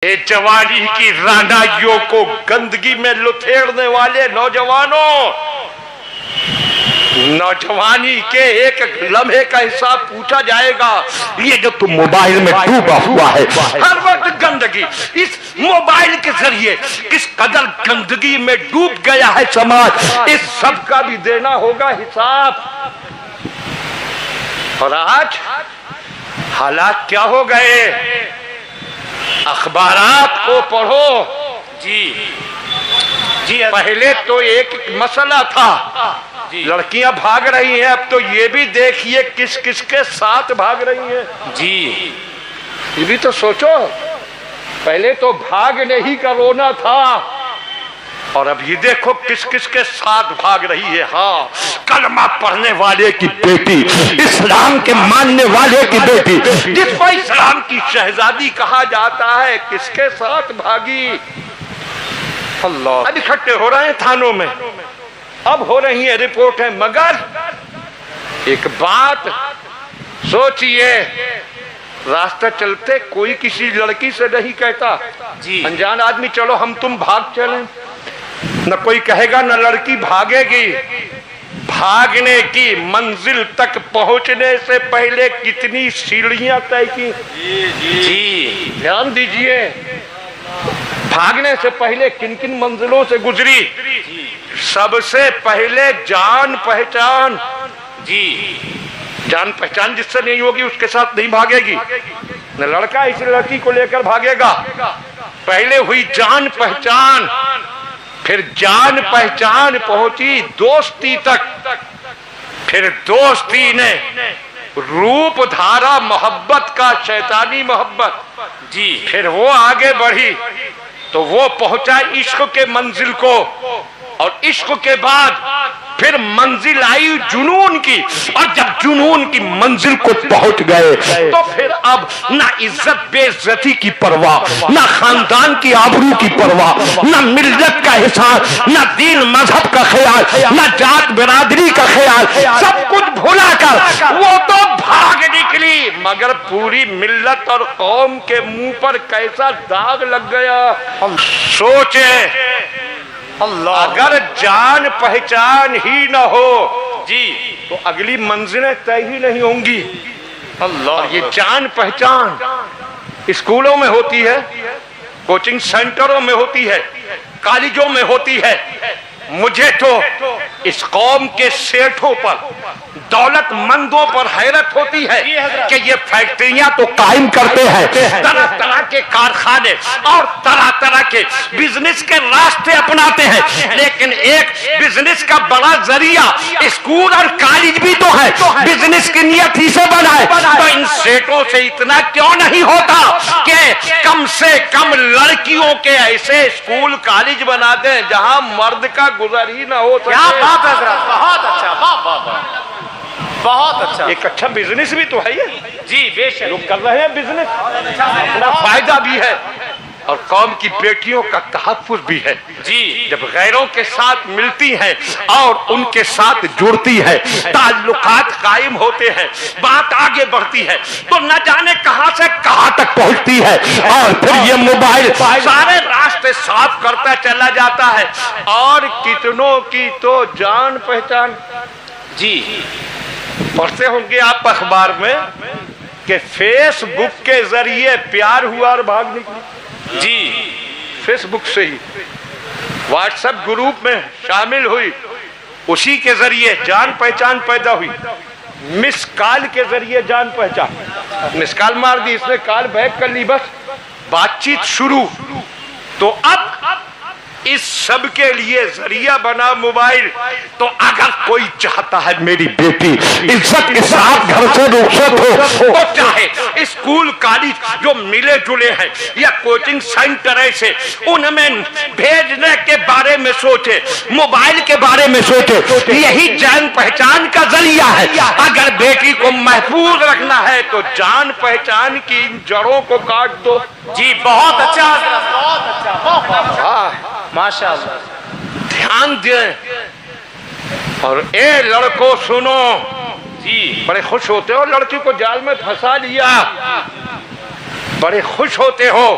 اے جوانی کی رانائیوں کو گندگی میں لتھیڑنے والے نوجوانوں، نوجوانی کے ایک لمحے کا حساب پوچھا جائے گا۔ یہ جو تم موبائل میں ڈوبا ہوا ہے، ہر وقت گندگی، اس موبائل کے ذریعے کس قدر گندگی میں ڈوب گیا ہے سماج، اس سب کا بھی دینا ہوگا حساب۔ اور آج حالات کیا ہو گئے؟ اخبارات کو پڑھو جی، پہلے تو ایک مسئلہ تھا، لڑکیاں بھاگ رہی ہیں، اب تو یہ بھی دیکھیے کس کس کے ساتھ بھاگ رہی ہیں جی۔ یہ بھی تو سوچو، پہلے تو بھاگنے ہی کا رونا تھا، اور اب یہ دیکھو کس کس کے ساتھ بھاگ رہی ہے۔ ہاں، کلمہ پڑھنے والے کی بیٹی، اسلام کے ماننے والے کی بیٹی، جس کو اسلام کی شہزادی کہا جاتا ہے، کس کے ساتھ بھاگی؟ اللہ، اب اکٹھے ہو رہے ہیں تھانوں میں، اب ہو رہی ہیں رپورٹیں، مگر ایک بات سوچئے، راستہ چلتے کوئی کسی لڑکی سے نہیں کہتا جی، انجان آدمی چلو ہم تم بھاگ چلیں، نہ کوئی کہے گا، نہ لڑکی بھاگے گی۔ بھاگنے کی منزل تک پہنچنے سے پہلے کتنی سیڑھیاں طے کی جی، دھیان دیجئے، بھاگنے سے پہلے کن کن منزلوں سے گزری؟ سب سے پہلے جان پہچان جی، جان پہچان جس سے نہیں ہوگی اس کے ساتھ نہیں بھاگے گی، نہ لڑکا اس لڑکی کو لے کر بھاگے گا۔ پہلے ہوئی جان پہچان، پھر جان پہچان پہنچی دوستی تک، پھر دوستی نے روپ دھارا محبت کا، شیطانی محبت جی، پھر وہ آگے بڑھی تو وہ پہنچا عشق کے منزل کو، اور عشق کے بعد پھر منزل آئی جنون کی، اور جب جنون کی منزل کو پہنچ گئے تو پھر اب نہ عزت بے عزتی کی پرواہ، نہ خاندان کی آبرو کی پرواہ، نہ ملت کا حساب، نہ دین مذہب کا خیال، نہ جات برادری کا خیال، سب کچھ بھلا کر وہ تو بھاگ نکلی، مگر پوری ملت اور قوم کے منہ پر کیسا داغ لگ گیا۔ سوچے، اگر جان پہچان ہی نہ ہو جی تو اگلی منزلیں طے ہی نہیں ہوں گی۔ اللہ، یہ جان پہچان اسکولوں میں ہوتی ہے، کوچنگ سینٹروں میں ہوتی ہے، کالجوں میں ہوتی ہے۔ مجھے تو اس قوم کے سیٹھوں پر، دولت مندوں پر حیرت ہوتی ہے کہ یہ فیکٹریاں تو قائم کرتے ہیں، طرح طرح کے کارخانے اور طرح طرح کے بزنس کے راستے اپناتے ہیں، لیکن ایک بزنس کا بڑا ذریعہ اسکول اور کالج بھی تو ہے، بزنس کی نیت ہی سے بنائے، تو ان سیٹوں سے اتنا کیوں نہیں ہوتا کہ کم سے کم لڑکیوں کے ایسے اسکول کالج بنا دیں جہاں مرد کا گزر ہی نہ ہو سکے؟ کیا بات ہے حضرت، بہت اچھا، واہ واہ واہ، بہت اچھا۔ ایک اچھا بزنس بھی تو ہے یہ جی بے شک، لوگ کر رہے ہیں بزنس، اپنا فائدہ بھی ہے اور قوم کی بیٹیوں کا تحفظ بھی ہے جی۔ جب غیروں کے ساتھ ملتی ہیں اور ان کے ساتھ جڑتی ہے، تعلقات قائم ہوتے ہیں، بات آگے بڑھتی ہے، تو نہ جانے کہاں سے کہاں تک پہنچتی ہے، اور پھر یہ موبائل سارے راستے صاف کرتا چلا جاتا ہے، اور کتنوں کی تو جان پہچان جی۔ پڑھتے ہوں گے آپ اخبار میں کہ فیس بک کے ذریعے پیار ہوا اور بھاگ نکلی جی، فیس بک سے ہی، واٹس ایپ گروپ میں شامل ہوئی، اسی کے ذریعے جان پہچان پیدا ہوئی، مس کال کے ذریعے جان پہچان، مس کال مار دی، اس نے کال بیک کر لی، بس بات چیت شروع۔ تو اب اس سب کے لیے ذریعہ بنا موبائل، تو اگر کوئی چاہتا ہے میری بیٹی عزت کے ساتھ گھر سے رخصت ہو، تو چاہے اسکول کالج جو ملے جلے ہیں یا کوچنگ سینٹر ایسے، ان میں بھیجنے کے بارے میں سوچے، موبائل کے بارے میں سوچے، یہی جان پہچان کا ذریعہ ہے۔ اگر بیٹی کو محفوظ رکھنا ہے تو جان پہچان کی ان جڑوں کو کاٹ دو جی، بہت اچھا حضرت، بہت اچھا، ماشاء اللہ۔ دھیان دیں، اور اے لڑکوں سنو جی، بڑے خوش ہوتے ہو لڑکی کو جال میں پھنسا لیا، بڑے خوش ہوتے ہو،